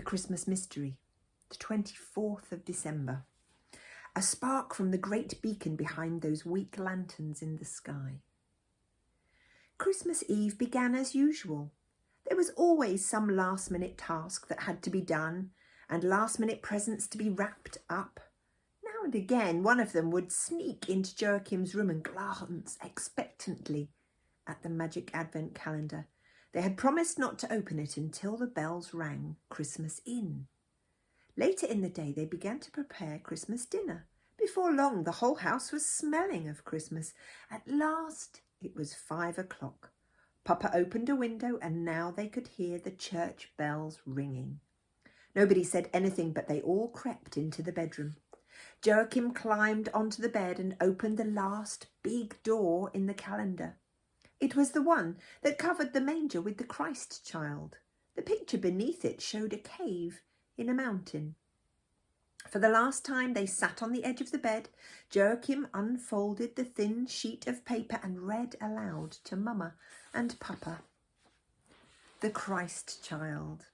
The Christmas Mystery, the 24th of December. A spark from the great beacon behind those weak lanterns in the sky. Christmas Eve began as usual. There was always some last-minute task that had to be done and last-minute presents to be wrapped up. Now and again, one of them would sneak into Joachim's room and glance expectantly at the magic advent calendar. They had promised not to open it until the bells rang Christmas in. Later in the day, they began to prepare Christmas dinner. Before long, the whole house was smelling of Christmas. At last, it was 5 o'clock. Papa opened a window and now they could hear the church bells ringing. Nobody said anything, but they all crept into the bedroom. Joachim climbed onto the bed and opened the last big door in the calendar. It was the one that covered the manger with the Christ child. The picture beneath it showed a cave in a mountain. For the last time they sat on the edge of the bed. Joachim unfolded the thin sheet of paper and read aloud to Mama and Papa. The Christ child.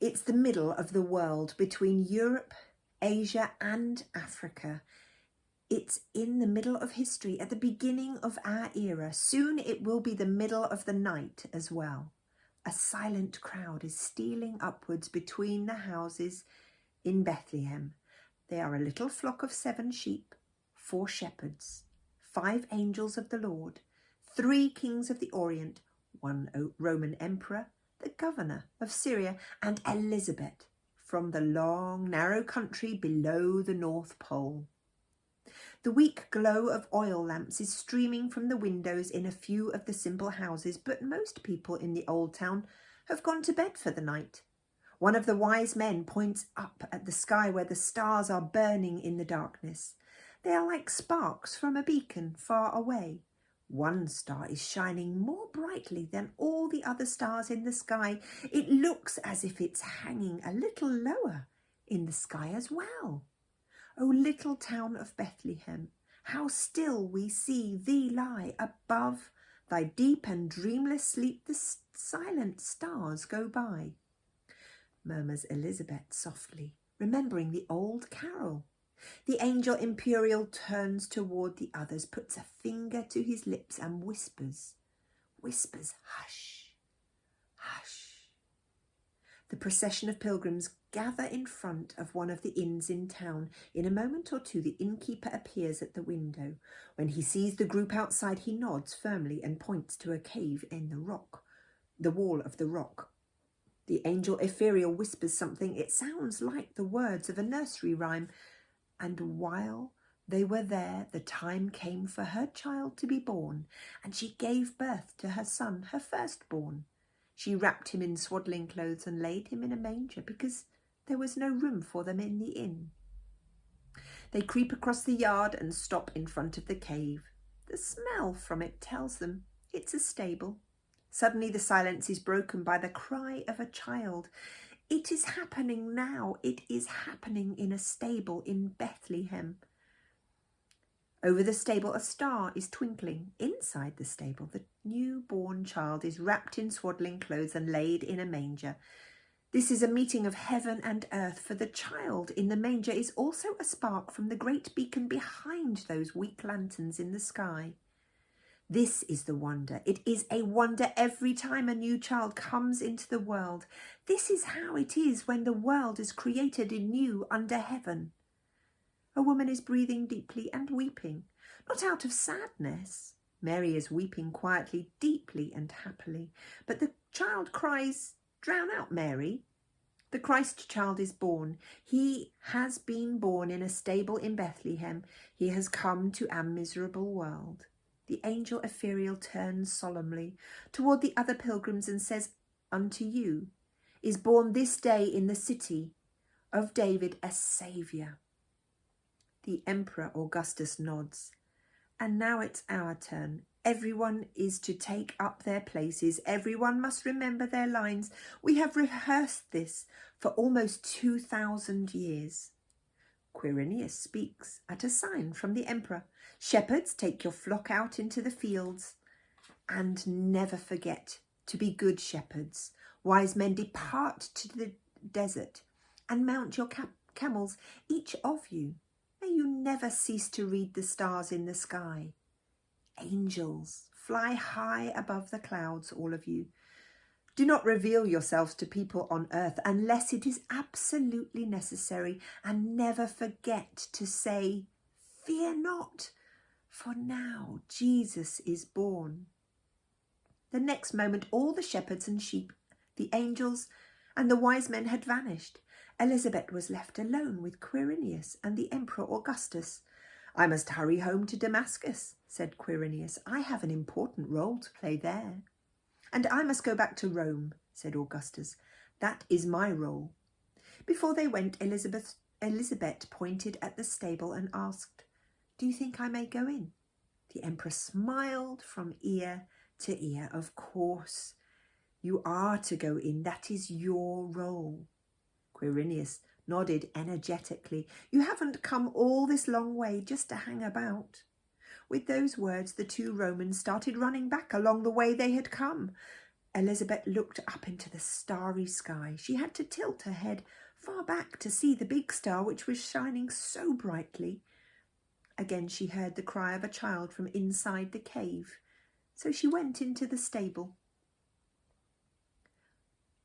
It's the middle of the world between Europe, Asia and Africa. It's in the middle of history, at the beginning of our era. Soon it will be the middle of the night as well. A silent crowd is stealing upwards between the houses in Bethlehem. They are a little flock of 7 sheep, 4 shepherds, 5 angels of the Lord, 3 kings of the Orient, 1 Roman emperor, the governor of Syria, and Elizabeth from the long, narrow country below the North Pole. The weak glow of oil lamps is streaming from the windows in a few of the simple houses, but most people in the old town have gone to bed for the night. One of the wise men points up at the sky where the stars are burning in the darkness. They are like sparks from a beacon far away. One star is shining more brightly than all the other stars in the sky. It looks as if it's hanging a little lower in the sky as well. O little town of Bethlehem, how still we see thee lie above thy deep and dreamless sleep. The silent stars go by, murmurs Elizabeth softly, remembering the old carol. The angel imperial turns toward the others, puts a finger to his lips and whispers, hush, hush. The procession of pilgrims gather in front of one of the inns in town. In a moment or two, the innkeeper appears at the window. When he sees the group outside, he nods firmly and points to a cave in the wall of the rock. The angel ethereal whispers something. It sounds like the words of a nursery rhyme. And while they were there, the time came for her child to be born, and she gave birth to her son, her firstborn. She wrapped him in swaddling clothes and laid him in a manger because there was no room for them in the inn. They creep across the yard and stop in front of the cave. The smell from it tells them it's a stable. Suddenly the silence is broken by the cry of a child. It is happening now. It is happening in a stable in Bethlehem. Over the stable, a star is twinkling. Inside the stable, the newborn child is wrapped in swaddling clothes and laid in a manger. This is a meeting of heaven and earth, for the child in the manger is also a spark from the great beacon behind those weak lanterns in the sky. This is the wonder. It is a wonder every time a new child comes into the world. This is how it is when the world is created anew under heaven. A woman is breathing deeply and weeping, not out of sadness. Mary is weeping quietly, deeply and happily. But the child cries, "Drown out, Mary." The Christ child is born. He has been born in a stable in Bethlehem. He has come to our miserable world. The angel ethereal turns solemnly toward the other pilgrims and says, "Unto you is born this day in the city of David a Saviour." The Emperor Augustus nods. And now it's our turn. Everyone is to take up their places. Everyone must remember their lines. We have rehearsed this for almost 2,000 years. Quirinius speaks at a sign from the emperor. "Shepherds, take your flock out into the fields and never forget to be good shepherds. Wise men, depart to the desert and mount your camels, each of you. May you never cease to read the stars in the sky. Angels, fly high above the clouds, all of you. Do not reveal yourselves to people on earth unless it is absolutely necessary, and never forget to say, fear not, for now Jesus is born. The next moment all the shepherds and sheep, the angels and the wise men had vanished. Elizabeth was left alone with Quirinius and the Emperor Augustus. I must hurry home to Damascus, said Quirinius. I have an important role to play there. And I must go back to Rome, said Augustus. That is my role. Before they went, Elizabeth pointed at the stable and asked, Do you think I may go in? The Emperor smiled from ear to ear. Of course, you are to go in. That is your role. Quirinius nodded energetically. You haven't come all this long way just to hang about. With those words, the two Romans started running back along the way they had come. Elizabeth looked up into the starry sky. She had to tilt her head far back to see the big star which was shining so brightly. Again she heard the cry of a child from inside the cave, so she went into the stable.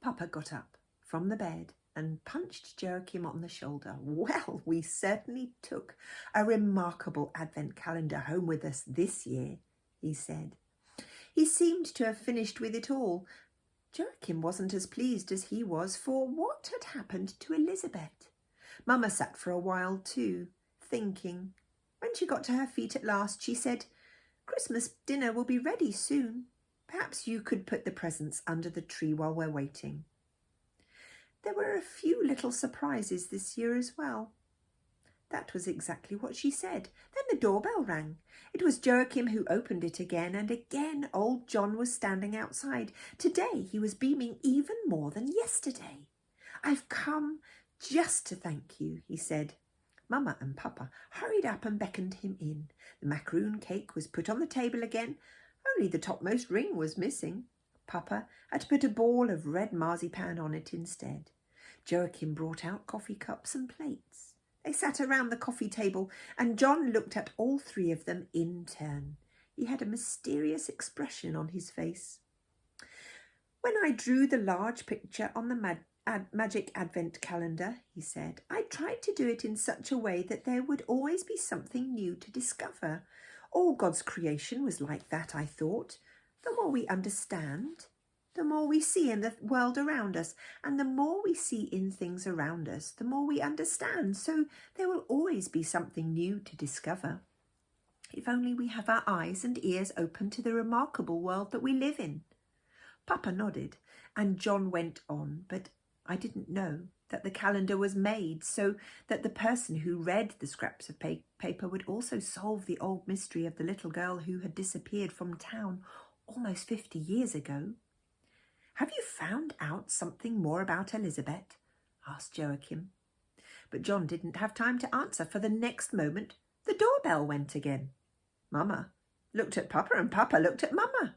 Papa got up from the bed and punched Joachim on the shoulder. Well, we certainly took a remarkable advent calendar home with us this year, he said. He seemed to have finished with it all. Joachim wasn't as pleased as he was, for what had happened to Elizabeth? Mama sat for a while too, thinking. When she got to her feet at last, she said, Christmas dinner will be ready soon. Perhaps you could put the presents under the tree while we're waiting. There were a few little surprises this year as well. That was exactly what she said. Then the doorbell rang. It was Joachim who opened it again, and again old John was standing outside. Today he was beaming even more than yesterday. I've come just to thank you, he said. Mama and Papa hurried up and beckoned him in. The macaroon cake was put on the table again. Only the topmost ring was missing. Papa had to put a ball of red marzipan on it instead. Joachim brought out coffee cups and plates. They sat around the coffee table, and John looked at all three of them in turn. He had a mysterious expression on his face. When I drew the large picture on the magic advent calendar, he said, I tried to do it in such a way that there would always be something new to discover. All God's creation was like that, I thought. The more we understand, the more we see in the world around us, and the more we see in things around us, the more we understand. So there will always be something new to discover, if only we have our eyes and ears open to the remarkable world that we live in. Papa nodded, and John went on, but I didn't know that the calendar was made so that the person who read the scraps of paper would also solve the old mystery of the little girl who had disappeared from town almost 50 years ago. Have you found out something more about Elizabeth? Asked Joachim. But John didn't have time to answer, for the next moment the doorbell went again. Mama looked at Papa and Papa looked at Mama.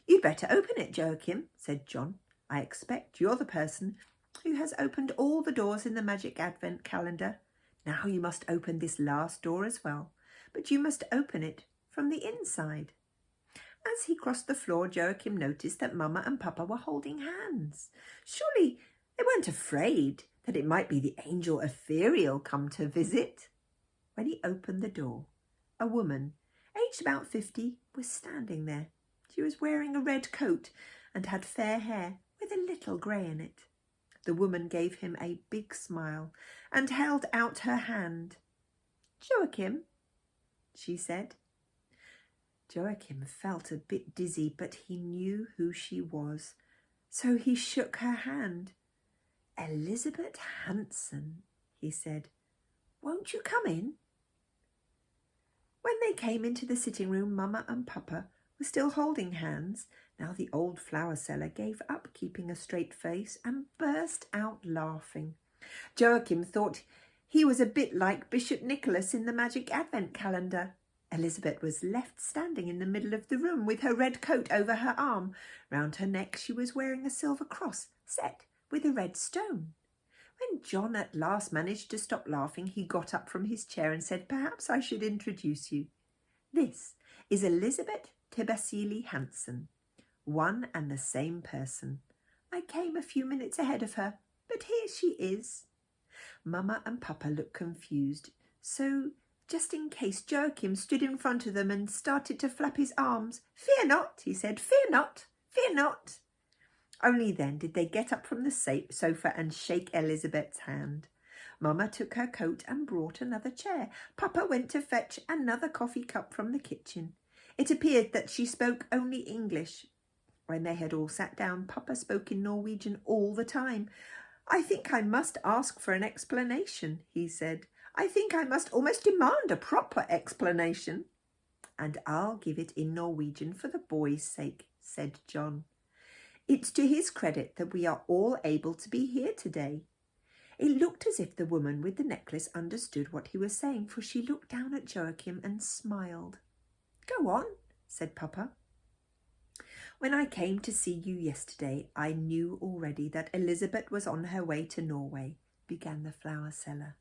You'd better open it, Joachim, said John. I expect you're the person who has opened all the doors in the magic advent calendar. Now you must open this last door as well, but you must open it from the inside. As he crossed the floor, Joachim noticed that Mama and Papa were holding hands. Surely they weren't afraid that it might be the angel Ethereal come to visit. When he opened the door, a woman, aged about 50, was standing there. She was wearing a red coat and had fair hair with a little grey in it. The woman gave him a big smile and held out her hand. Joachim, she said. Joachim felt a bit dizzy, but he knew who she was, so he shook her hand. Elizabeth Hanson, he said. Won't you come in? When they came into the sitting room, Mama and Papa were still holding hands. Now the old flower seller gave up keeping a straight face and burst out laughing. Joachim thought he was a bit like Bishop Nicholas in the magic advent calendar. Elizabeth was left standing in the middle of the room with her red coat over her arm. Round her neck she was wearing a silver cross set with a red stone. When John at last managed to stop laughing, he got up from his chair and said, "Perhaps I should introduce you. This is Elizabeth Tibasili Hansen, one and the same person. I came a few minutes ahead of her, but here she is." Mama and Papa looked confused, so just in case, Joachim stood in front of them and started to flap his arms. "Fear not," he said, "fear not, fear not." Only then did they get up from the sofa and shake Elizabeth's hand. Mama took her coat and brought another chair. Papa went to fetch another coffee cup from the kitchen. It appeared that she spoke only English. When they had all sat down, Papa spoke in Norwegian all the time. "I think I must ask for an explanation," he said. "I think I must almost demand a proper explanation." "And I'll give it in Norwegian for the boy's sake," said John. "It's to his credit that we are all able to be here today." It looked as if the woman with the necklace understood what he was saying, for she looked down at Joachim and smiled. "Go on," said Papa. "When I came to see you yesterday, I knew already that Elizabeth was on her way to Norway," began the flower seller.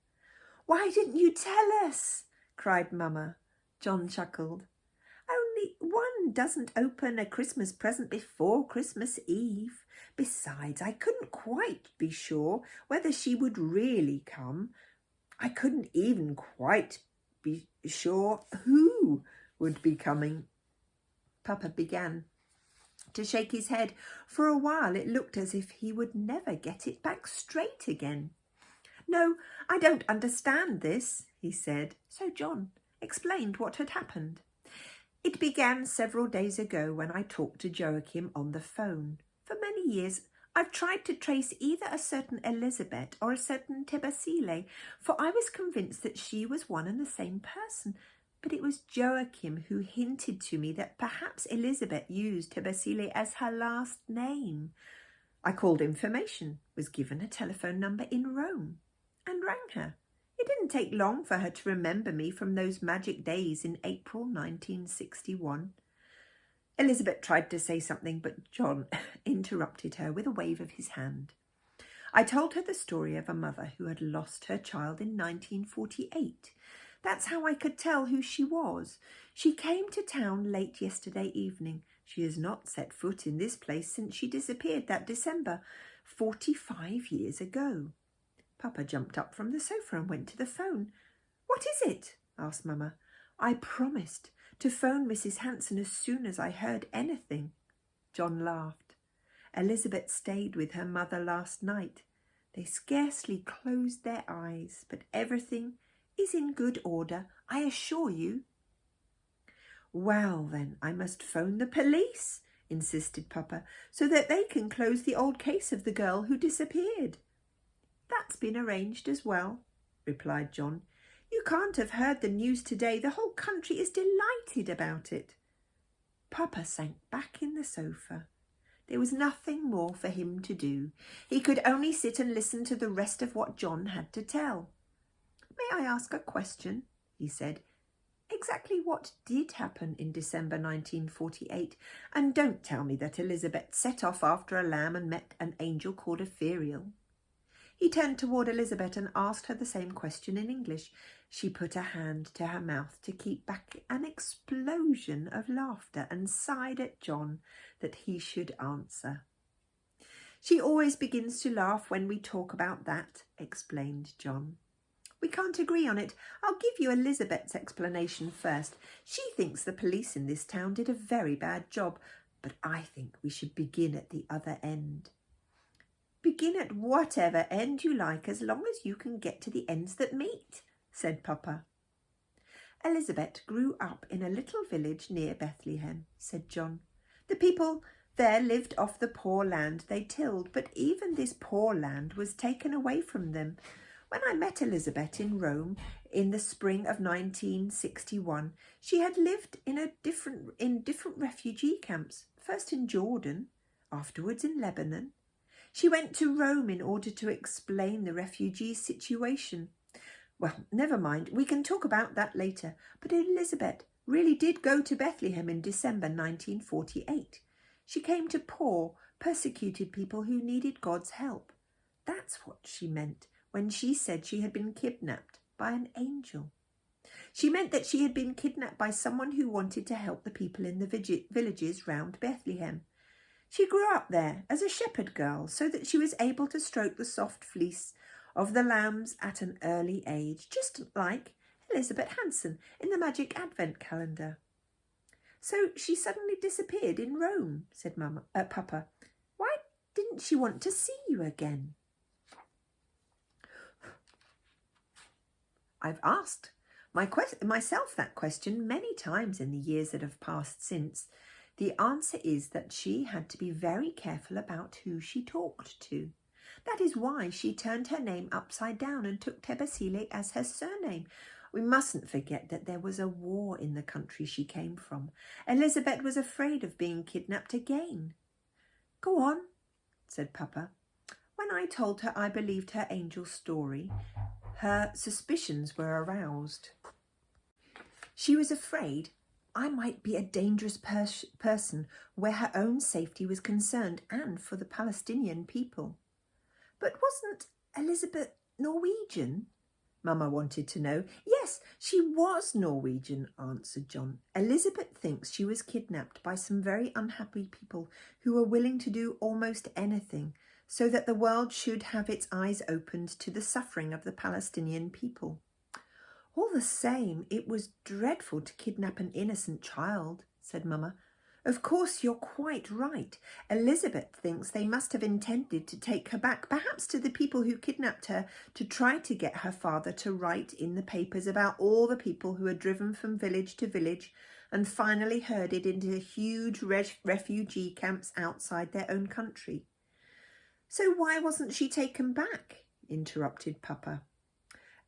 "Why didn't you tell us?" cried Mama. John chuckled. "Only one doesn't open a Christmas present before Christmas Eve. Besides, I couldn't quite be sure whether she would really come. I couldn't even quite be sure who would be coming." Papa began to shake his head. For a while it looked as if he would never get it back straight again. "No, I don't understand this," he said. So John explained what had happened. "It began several days ago when I talked to Joachim on the phone. For many years I've tried to trace either a certain Elizabeth or a certain Tibasile, for I was convinced that she was one and the same person. But it was Joachim who hinted to me that perhaps Elizabeth used Tibasile as her last name. I called information, was given a telephone number in Rome, and rang her. It didn't take long for her to remember me from those magic days in April 1961. Elizabeth tried to say something, but John interrupted her with a wave of his hand. I told her the story of a mother who had lost her child in 1948. That's how I could tell who she was. She came to town late yesterday evening. She has not set foot in this place since she disappeared that December, 45 years ago. Papa jumped up from the sofa and went to the phone. "What is it?" asked Mama. "I promised to phone Mrs. Hansen as soon as I heard anything." John laughed. "Elizabeth stayed with her mother last night. They scarcely closed their eyes, but everything is in good order, I assure you." "Well, then, I must phone the police," insisted Papa, "so that they can close the old case of the girl who disappeared." "That's been arranged as well," replied John. "You can't have heard the news today. The whole country is delighted about it." Papa sank back in the sofa. There was nothing more for him to do. He could only sit and listen to the rest of what John had to tell. "May I ask a question?" he said. "Exactly what did happen in December 1948? And don't tell me that Elizabeth set off after a lamb and met an angel called Ethereal." He turned toward Elizabeth and asked her the same question in English. She put a hand to her mouth to keep back an explosion of laughter and sighed at John that he should answer. "She always begins to laugh when we talk about that," explained John. "We can't agree on it. I'll give you Elizabeth's explanation first. She thinks the police in this town did a very bad job, but I think we should begin at the other end." "Begin at whatever end you like, as long as you can get to the ends that meet," said Papa. "Elizabeth grew up in a little village near Bethlehem," said John. "The people there lived off the poor land they tilled, but even this poor land was taken away from them. When I met Elizabeth in Rome in the spring of 1961, she had lived in different refugee camps, first in Jordan, afterwards in Lebanon. She went to Rome in order to explain the refugee situation. Well, never mind, we can talk about that later. But Elizabeth really did go to Bethlehem in December 1948. She came to poor persecuted people who needed God's help. That's what she meant when she said she had been kidnapped by an angel. She meant that she had been kidnapped by someone who wanted to help the people in the villages round Bethlehem. She grew up there as a shepherd girl so that she was able to stroke the soft fleece of the lambs at an early age, just like Elizabeth Hansen in the Magic Advent Calendar. So she suddenly disappeared in Rome, said Papa. Why didn't she want to see you again? I've asked myself that question many times in the years that have passed since. The answer is that she had to be very careful about who she talked to. That is why she turned her name upside down and took Tebesile as her surname. We mustn't forget that there was a war in the country she came from. Elizabeth was afraid of being kidnapped again. Go on, said Papa. When I told her I believed her angel story, her suspicions were aroused. She was afraid I might be a dangerous person where her own safety was concerned and for the Palestinian people. But wasn't Elizabeth Norwegian? Mama wanted to know. Yes, she was Norwegian, answered John. Elizabeth thinks she was kidnapped by some very unhappy people who were willing to do almost anything so that the world should have its eyes opened to the suffering of the Palestinian people. All the same, it was dreadful to kidnap an innocent child, said Mama. Of course, you're quite right. Elizabeth thinks they must have intended to take her back, perhaps to the people who kidnapped her, to try to get her father to write in the papers about all the people who had driven from village to village and finally herded into huge refugee camps outside their own country. So why wasn't she taken back? Interrupted Papa.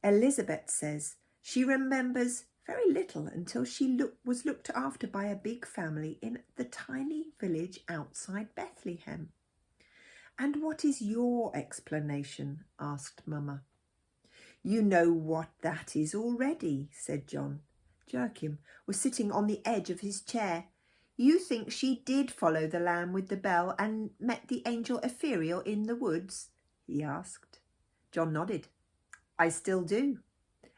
Elizabeth says she remembers very little until she was looked after by a big family in the tiny village outside Bethlehem. And what is your explanation? Asked Mama. You know what that is already, said John. Joachim was sitting on the edge of his chair. You think she did follow the lamb with the bell and met the angel Ethereal in the woods? He asked. John nodded. I still do.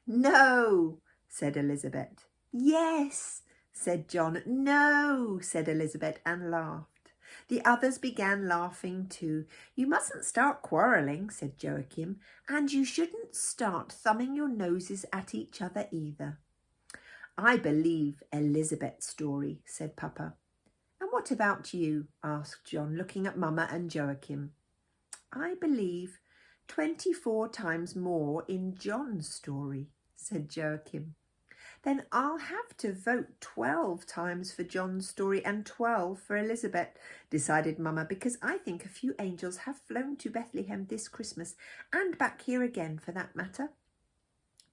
No, said Elizabeth. Yes, said John. No, said Elizabeth, and laughed. The others began laughing too. You mustn't start quarrelling, said Joachim, and you shouldn't start thumbing your noses at each other either. I believe Elizabeth's story, said Papa. And what about you? Asked John, looking at Mama and Joachim. I believe 24 times more in John's story, said Joachim. Then I'll have to vote 12 times for John's story and 12 for Elizabeth, decided Mama, because I think a few angels have flown to Bethlehem this Christmas and back here again for that matter.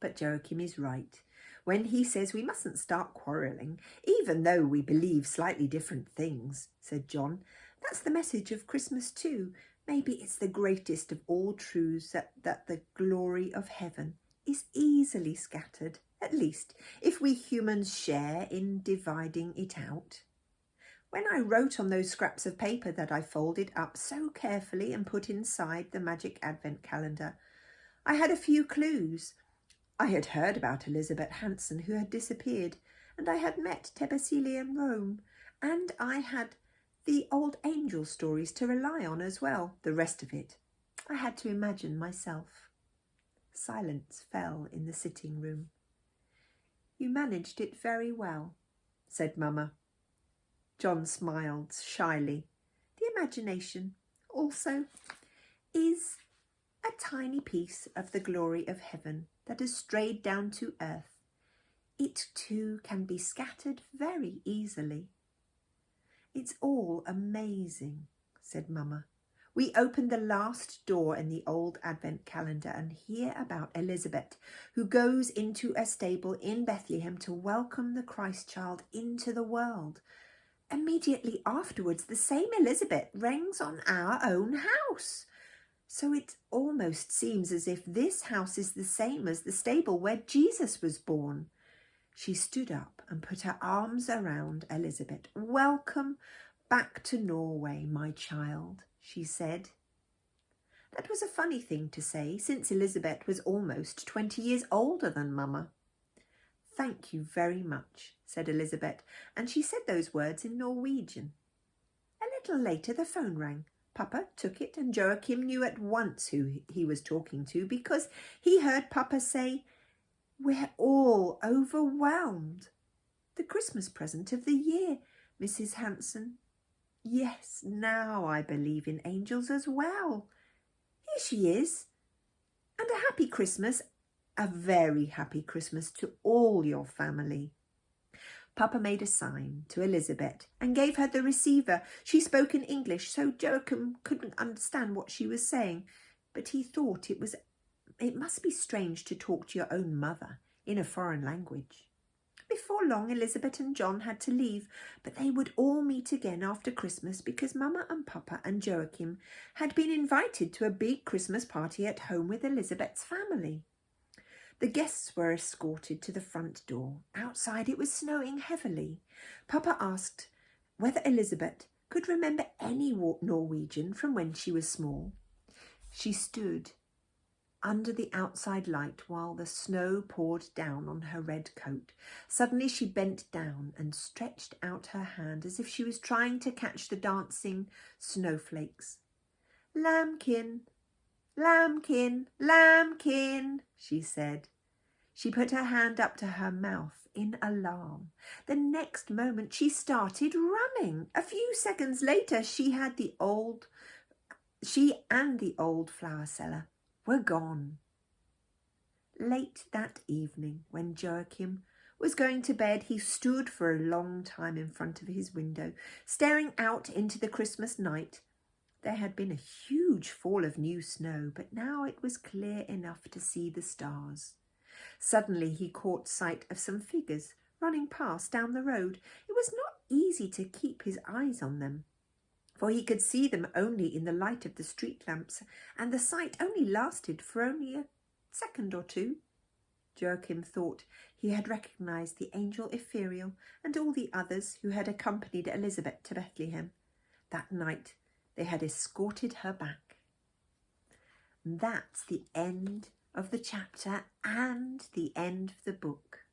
But Joachim is right when he says we mustn't start quarrelling, even though we believe slightly different things, said John. That's the message of Christmas too. Maybe it's the greatest of all truths that the glory of heaven is easily scattered, at least if we humans share in dividing it out. When I wrote on those scraps of paper that I folded up so carefully and put inside the Magic Advent Calendar, I had a few clues. I had heard about Elizabeth Hansen, who had disappeared, and I had met Tebesile in Rome, and I had the old angel stories to rely on as well. The rest of it I had to imagine myself. Silence fell in the sitting room. You managed it very well, said Mama. John smiled shyly. The imagination also is a tiny piece of the glory of heaven that has strayed down to earth. It too can be scattered very easily. It's all amazing, said Mama. We open the last door in the old Advent calendar and hear about Elizabeth, who goes into a stable in Bethlehem to welcome the Christ child into the world. Immediately afterwards, the same Elizabeth rings on our own house. So it almost seems as if this house is the same as the stable where Jesus was born. She stood up and put her arms around Elizabeth. Welcome, back to Norway, my child, she said. That was a funny thing to say, since Elizabeth was almost 20 years older than Mama. Thank you very much, said Elizabeth, and she said those words in Norwegian. A little later the phone rang. Papa took it, and Joachim knew at once who he was talking to because he heard Papa say, "We're all overwhelmed. The Christmas present of the year, Mrs. Hanson. Yes, now I believe in angels as well. Here she is. And a happy Christmas, a very happy Christmas to all your family." Papa made a sign to Elizabeth and gave her the receiver. She spoke in English, so Joachim couldn't understand what she was saying, but he thought it must be strange to talk to your own mother in a foreign language. Before long, Elizabeth and John had to leave, but they would all meet again after Christmas because Mama and Papa and Joachim had been invited to a big Christmas party at home with Elizabeth's family. The guests were escorted to the front door. Outside it was snowing heavily. Papa asked whether Elizabeth could remember any Norwegian from when she was small. She stood under the outside light while the snow poured down on her red coat. Suddenly she bent down and stretched out her hand as if she was trying to catch the dancing snowflakes. "Lambkin, lambkin, lambkin," she said. She put her hand up to her mouth in alarm. The next moment she started running. A few seconds later she and the old flower seller were gone. Late that evening, when Joachim was going to bed, he stood for a long time in front of his window, staring out into the Christmas night. There had been a huge fall of new snow, but now it was clear enough to see the stars. Suddenly he caught sight of some figures running past down the road. It was not easy to keep his eyes on them, for he could see them only in the light of the street lamps, and the sight only lasted for only a second or two. Joachim thought he had recognised the angel Ethereal and all the others who had accompanied Elizabeth to Bethlehem. That night they had escorted her back. That's the end of the chapter and the end of the book.